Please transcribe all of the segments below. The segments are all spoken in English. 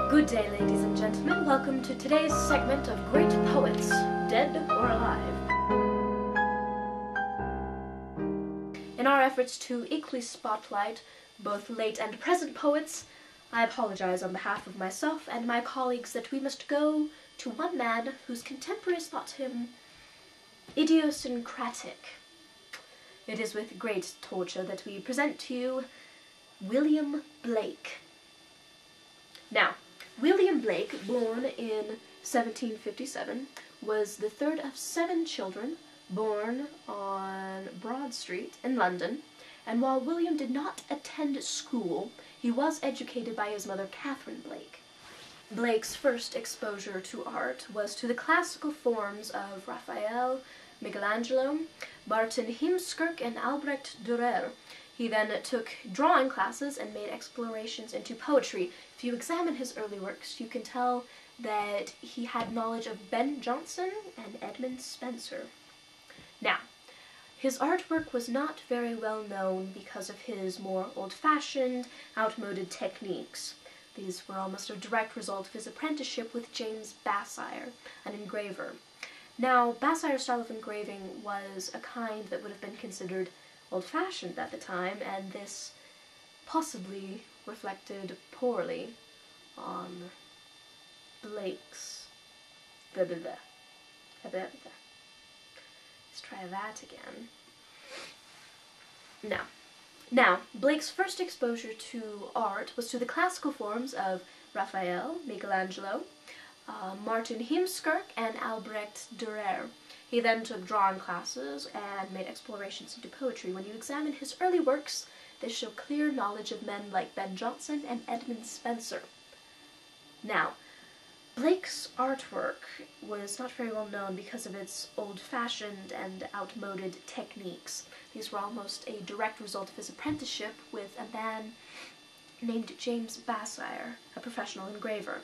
Good day, ladies and gentlemen. Welcome to today's segment of Great Poets, Dead or Alive. In our efforts to equally spotlight both late and present poets, I apologize on behalf of myself and my colleagues that we must go to one man whose contemporaries thought him idiosyncratic. It is with great torture that we present to you William Blake. Now, William Blake, born in 1757, was the third of 7 children born on Broad Street in London, and while William did not attend school, he was educated by his mother, Catherine Blake. Blake's first exposure to art was to the classical forms of Raphael, Michelangelo, Martin Heemskerk, and Albrecht Dürer. He then took drawing classes and made explorations into poetry. If you examine his early works, you can tell that he had knowledge of Ben Jonson and Edmund Spenser. Now, his artwork was not very well known because of his more old-fashioned, outmoded techniques. These were almost a direct result of his apprenticeship with James Bassire, an engraver. Now, Bassire's style of engraving was a kind that would have been considered old-fashioned at the time, and this possibly reflected poorly on Blake's Let's try that again. Now, Blake's first exposure to art was to the classical forms of Raphael, Michelangelo, Martin Heemskerk, and Albrecht Dürer. He then took drawing classes and made explorations into poetry. When you examine his early works, they show clear knowledge of men like Ben Jonson and Edmund Spenser. Now, Blake's artwork was not very well known because of its old-fashioned and outmoded techniques. These were almost a direct result of his apprenticeship with a man named James Bassire, a professional engraver.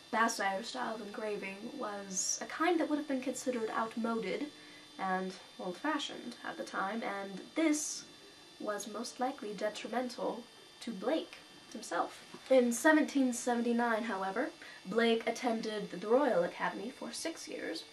Bassire's style of engraving was a kind that would have been considered outmoded and old-fashioned at the time, and this was most likely detrimental to Blake himself. In 1779, however, Blake attended the Royal Academy for 6 years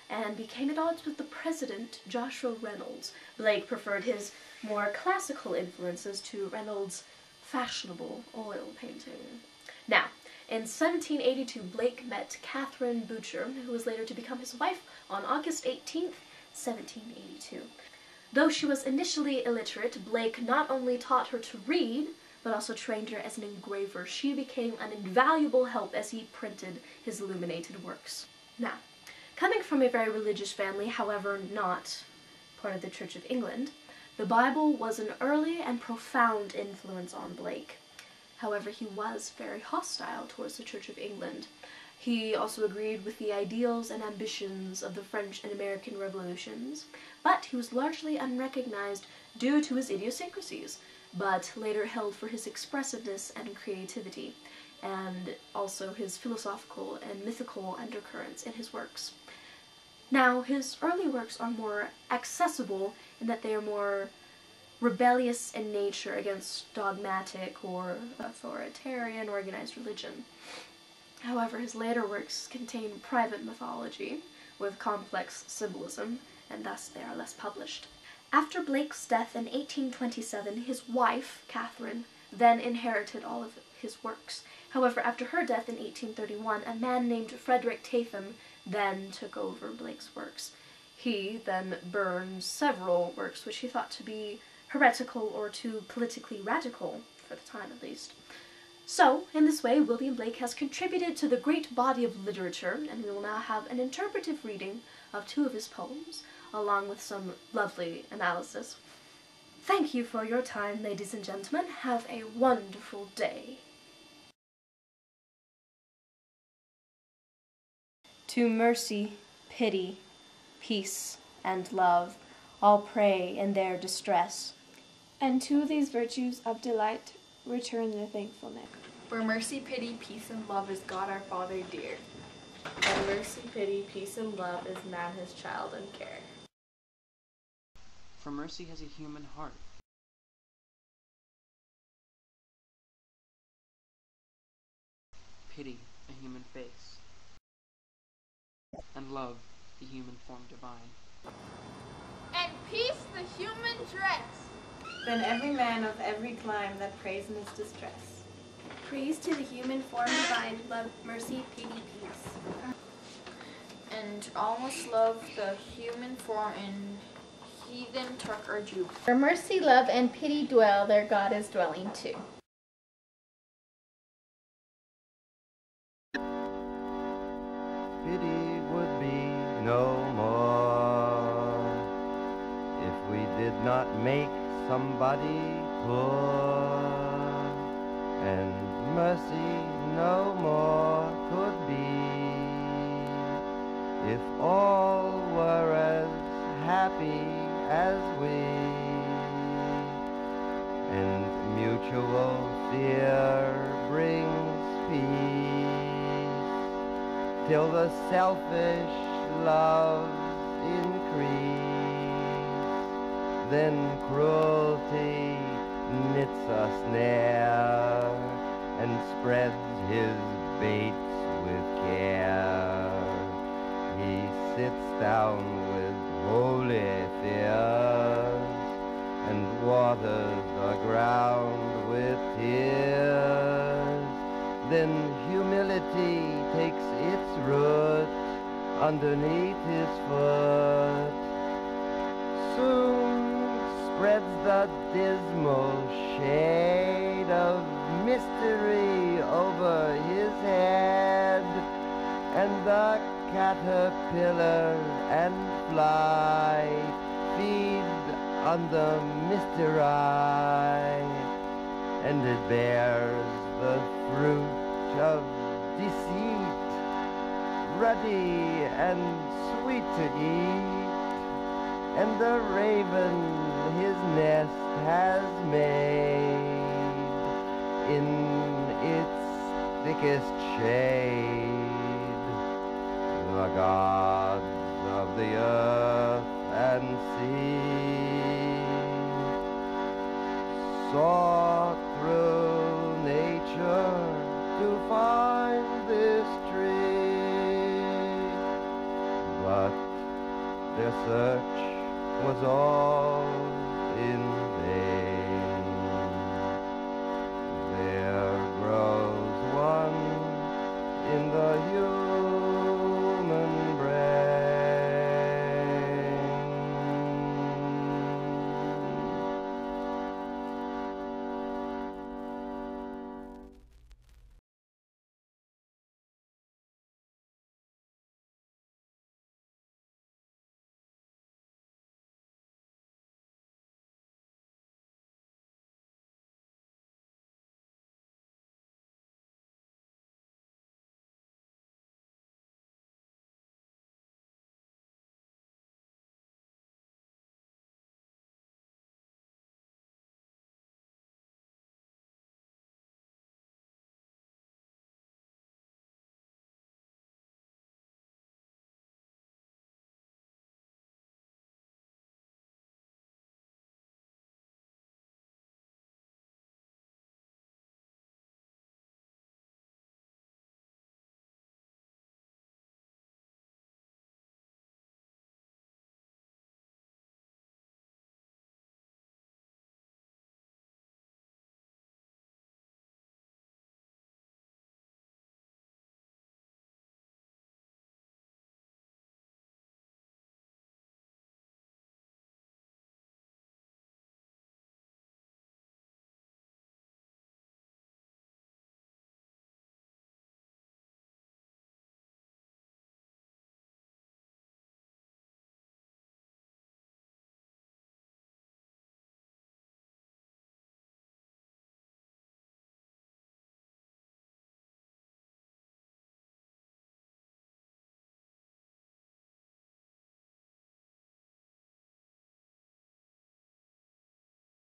and became at odds with the president, Joshua Reynolds. Blake preferred his more classical influences to Reynolds' fashionable oil painting. Now, in 1782, Blake met Catherine Boucher, who was later to become his wife, on August 18th, 1782. Though she was initially illiterate, Blake not only taught her to read, but also trained her as an engraver. She became an invaluable help as he printed his illuminated works. Now, coming from a very religious family, however not part of the Church of England, the Bible was an early and profound influence on Blake. However, he was very hostile towards the Church of England. He also agreed with the ideals and ambitions of the French and American revolutions, but he was largely unrecognized due to his idiosyncrasies, but later held for his expressiveness and creativity, and also his philosophical and mythical undercurrents in his works. Now, his early works are more accessible in that they are more rebellious in nature against dogmatic or authoritarian organized religion. However, his later works contain private mythology with complex symbolism, and thus they are less published. After Blake's death in 1827, his wife, Catherine, then inherited all of his works. However, after her death in 1831, a man named Frederick Tatham then took over Blake's works. He then burned several works which he thought to be heretical or too politically radical, for the time at least. So, in this way, William Blake has contributed to the great body of literature, and we will now have an interpretive reading of 2 of his poems, along with some lovely analysis. Thank you for your time, ladies and gentlemen. Have a wonderful day. To mercy, pity, peace, and love, all pray in their distress. And to these virtues of delight return their thankfulness. For mercy, pity, peace, and love is God our Father dear. For mercy, pity, peace, and love is man his child and care. For mercy has a human heart. Pity a human face, and love the human form divine. And peace the human dress. Then every man of every clime that prays in his distress. Praise to the human form divine, love, mercy, pity, peace. And all must love the human form in heathen, Turk, or Jew. Where mercy, love, and pity dwell, their God is dwelling too. Pity would be no more if we did not make somebody poor, and mercy no more could be if all were as happy as we, and mutual fear brings peace till the selfish loves increase. Then cruelty knits a snare and spreads his baits with care. He sits down with holy fears and waters the ground with tears. Then humility takes its root underneath his foot. Soon spreads the dismal shade of mystery over his head, and the caterpillar and fly feed on the mystery eye, and it bears the fruit of deceit, ruddy and sweet to eat, and the raven his nest has made in its thickest shade. The gods of the earth and sea sought through nature to find this tree, but their search was all